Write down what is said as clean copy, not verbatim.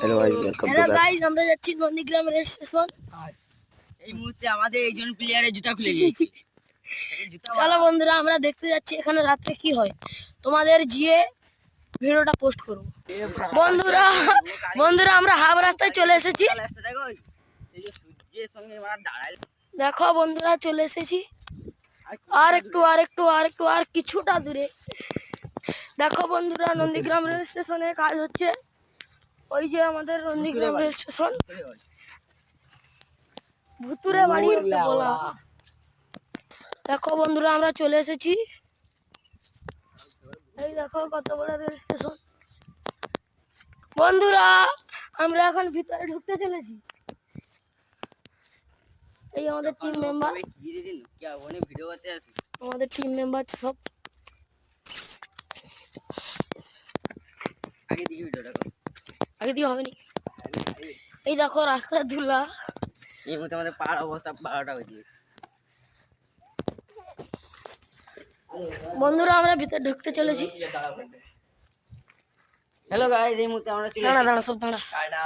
Hello guys welcome hello to guys, আমরা যাচ্ছি Nandigram rail station. এই মুহূর্তে আমাদের একজন প্লেয়ারের জুতা খুলে গিয়েছে। চলো বন্ধুরা, আমরা দেখতে যাচ্ছি এখানে রাত্রে কি হয়। তোমাদের গিয়ে ভিডিওটা পোস্ট করব। বন্ধুরা বন্ধুরা আমরা হাফ রাস্তায় চলে এসেছি। দেখো বন্ধুরা, চলে এসেছি। আর কিছুটা দূরে। দেখো বন্ধুরা, নন্দীগ্রাম রেল স্টেশনে কাজ হচ্ছে। ওই যে আমাদের নন্দীগ্রাম রেল স্টেশন, ভুতুরে বাড়ি বলা। দেখো বন্ধুরা, আমরা চলে এসেছি। এই দেখো কত বড় রেল স্টেশন। বন্ধুরা আমরা এখন ভিতরে ঢুকতে চলেছি। এই আমাদের টিম মেম্বার, আমাদের টিম মেম্বার সব। আগে দিয়ে হবে নি। এই দেখো রাস্তার ধুলা। এই মুহূর্তে আমাদের পাড়ার অবস্থা 12টা হয়ে গিয়েছে। বন্ধুরা আমরা ভিতরে ঢুকতে চলেছি। হ্যালো গাইস, এই মুহূর্তে আমরা চলে দাঁড়া দাঁড়া সব দাঁড়া। টাটা।